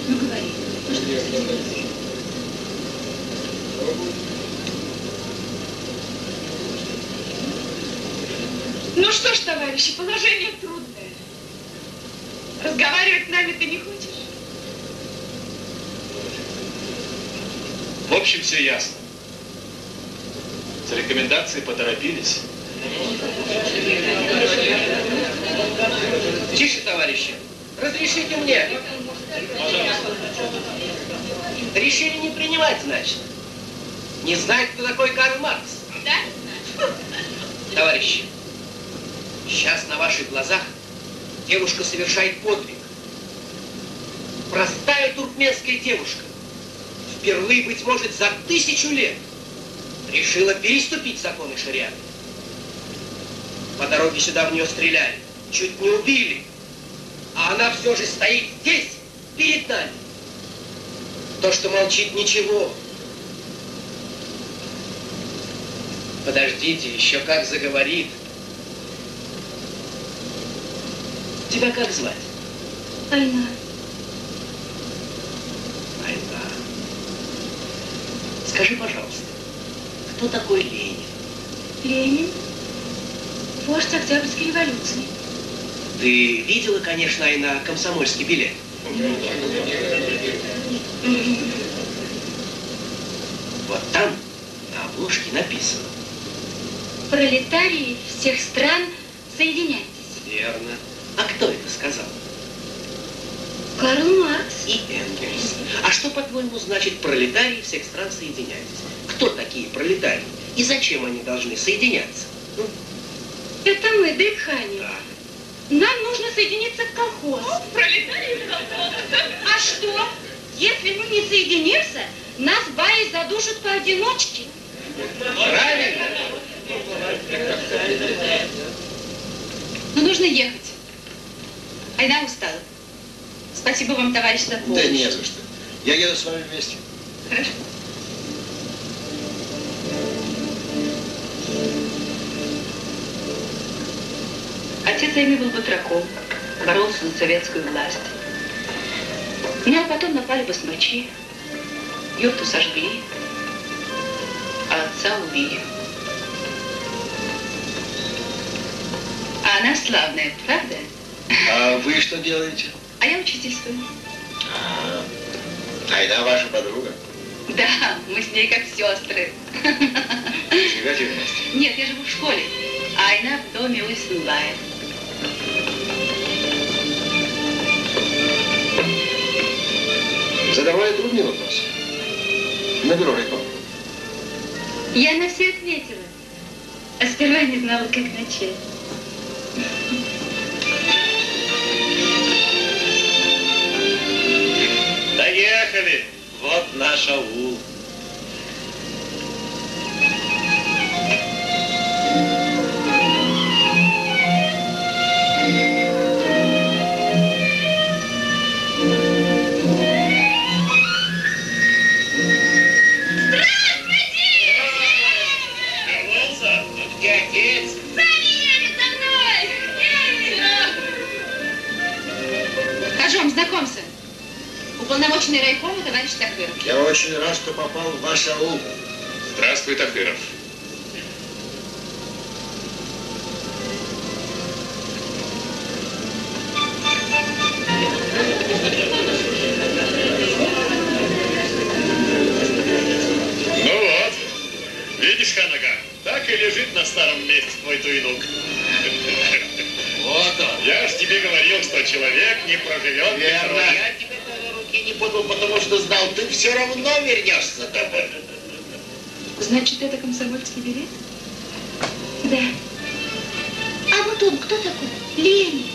Ну, говори. Ну что ж, товарищи, положение трудное. Разговаривать с нами ты не хочешь? В общем, все ясно. С рекомендацией поторопились. Тише, товарищи. Разрешите мне. Решили не принимать, значит. Не знать, кто такой Карл Маркс. Да? Товарищи, сейчас на ваших глазах девушка совершает подвиг. Простая туркменская девушка. Впервые, быть может, за 1000 лет решила переступить законы шариата. По дороге сюда в нее стреляли, чуть не убили. А она все же стоит здесь, перед нами. То, что молчит, ничего. Подождите, еще как заговорит. Тебя как звать? Айна. Айна. Скажи, пожалуйста, кто такой Ленин? Ленин? Вождь Октябрьской революции. Ты видела, конечно, Айна, комсомольский билет? Вот там на обложке написано. Пролетарии всех стран, соединяйтесь. Верно. А кто это сказал? Карл Маркс. И Энгельс. А что, по-твоему, значит пролетарии всех стран, соединяйтесь? Кто такие пролетарии? И зачем они должны соединяться? Это мы, Дыхание. Да. Нам нужно соединиться в колхоз. Пролетарии в колхоз. А что? Если мы не соединимся, нас баи задушат поодиночке. Правильно. Но нужно ехать. Айна устала. Спасибо вам, товарищ, за помощь. Да не за что. Я еду с вами вместе. Хорошо. Отец Айны был батраком, боролся за советскую власть. Ну, а потом напали басмачи, юрту сожгли, а отца убили. А она славная, правда? А вы что делаете? А я учительствую. Айна ваша подруга? Да, мы с ней как сестры. Живете вместе? Нет, я живу в школе, а Айна в доме у Исенбая. Задавали трудный вопрос. На бюро райкома. Я на все ответила, а сперва не знала, как начать. Доехали! Вот наш аул. Знакомься. Уполномоченный райкома товарищ Тахыров. Я очень рад, что попал в ваш аул. Здравствуй, Тахыров. Ну вот, видишь, Ханага, так и лежит на старом месте твой туинук. Вот он. Я ж тебе говорил, что человек не проживет. Верно. Я тебе даже руки не подал, потому что знал, ты все равно вернешься домой. Значит, это комсомольский билет? Да. А вот он кто такой? Ленин.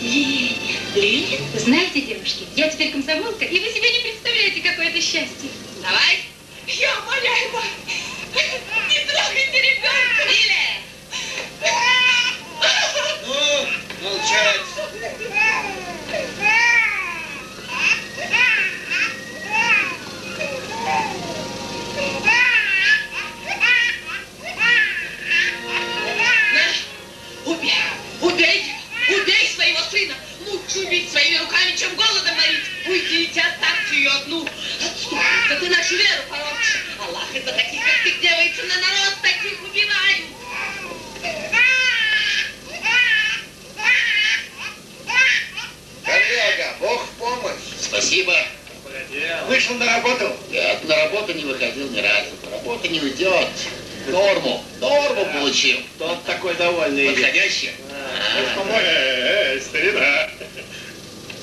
Ленин. Ленин? Знаете, девушки, я теперь комсомолка, и вы себе не представляете, какое это счастье. Давай. Я умоляю вас, не трогайте ребенка. Лиля! Ну, молчать. Убей своего сына! Лучше убить своими руками, чем голодом морить! Уйдите от так Отдашь веру порочь. Аллах из-за таких, как ты, делается на народ, таких убивают. Коллега, Бог в помощь. Спасибо. Вышел на работу? Нет, на работу не выходил ни разу. Работа не уйдет. Норму получил. Тот такой довольный. Подходящий. Старина,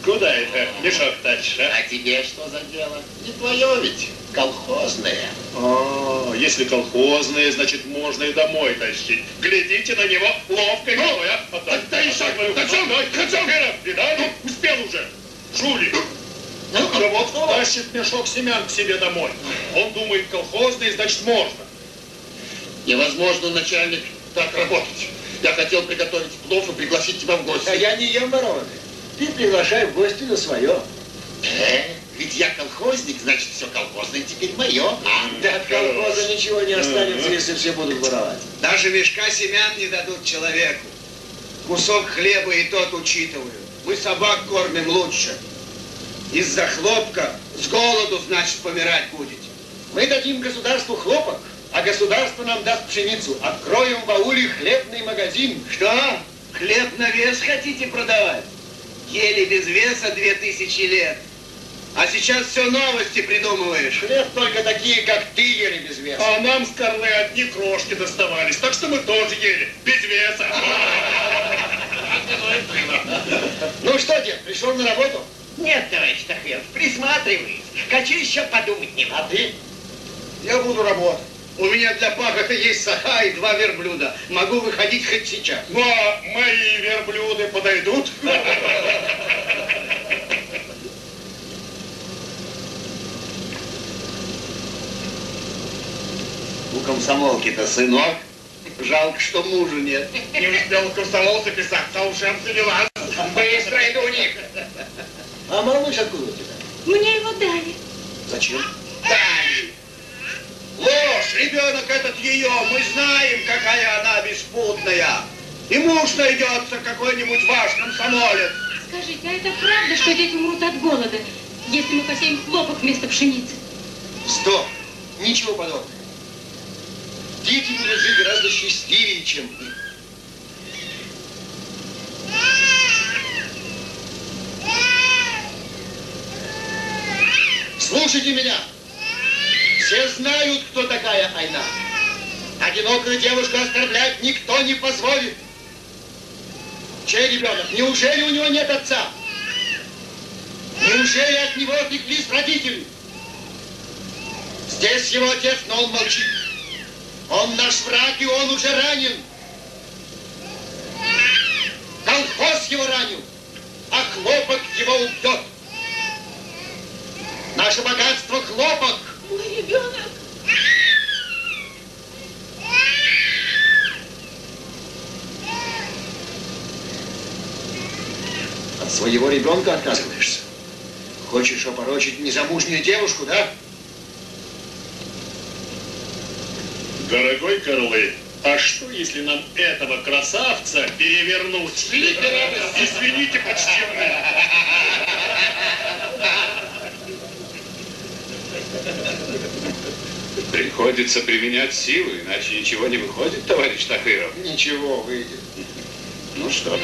куда это мешок тащишь, а? А тебе что за дело? Не твое ведь, колхозное. О, если колхозные, значит, можно и домой тащить. Глядите на него, ловко какой, а? отдай шаг, Видали? Успел уже. Жулик. Ну, Вот тащит мешок семян к себе домой. Он думает, колхозные, значит, можно. невозможно, начальник, так работать. Я хотел приготовить плов и пригласить тебя в гости. А я не ем вороны. Ты приглашай в гости на свое. Ведь я колхозник, значит, все колхозное теперь мое. Да от колхоза ничего не останется, если все будут воровать. Даже мешка семян не дадут человеку. Кусок хлеба и тот учитываю. Мы собак кормим лучше. Из-за хлопка с голоду, значит, помирать будете. Мы дадим государству хлопок, а государство нам даст пшеницу. Откроем в ауле хлебный магазин. Что? Хлеб на вес хотите продавать? Ели без веса 2000 лет. А сейчас все новости придумываешь. Хлеб только такие, как ты, ели без веса. А нам с Карлы одни крошки доставались, так что мы тоже ели, без веса. Ну что, дед, пришел на работу? Нет, товарищ Тахиров, присматривай. Хочу еще подумать немного. А ты? Я буду работать. У меня для пахоты есть саха и 2 верблюда. Могу выходить хоть сейчас. Ну, а мои верблюды подойдут? У комсомолки-то сынок. Жалко, что мужа нет. Не успел в комсомол записаться, а ушам завелась. Быстро иду у них. А малыш откуда у тебя? Мне его дали. Зачем? Дали. Ложь, ребенок этот ее. Мы знаем, какая она беспутная. И муж найдется какой-нибудь ваш комсомолец. Скажите, а это правда, что дети умрут от голода, если мы посеем хлопок вместо пшеницы? Стоп! Ничего подобного. Дети будут жить гораздо счастливее, чем мы. Слушайте меня! Все знают, кто такая Айна. Одинокую девушку оскорблять никто не позволит. Чей ребенок? Неужели у него нет отца? Неужели от него отвлеклись родители? Здесь его отец, но он молчит. Он наш враг, и он уже ранен. Колхоз его ранил, а хлопок его убьет. Наше богатство — хлопок. Мой ребенок. От своего ребенка отказываешься? Хочешь опорочить незамужнюю девушку, да? Дорогой Карлы, а что, если нам этого красавца перевернуть? Извините, почтенный. Приходится применять силу, иначе ничего не выходит, товарищ Тахиров. Ничего, выйдет. Ну что?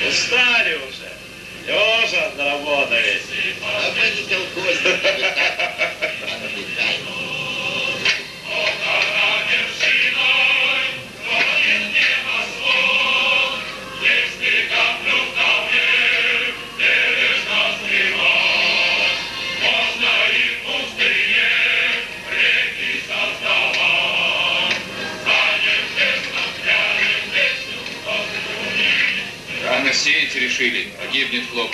Устали уже. Лежа наработались. А мы не колхозники, отдыхаем. Рассеять решили, погибнет флот.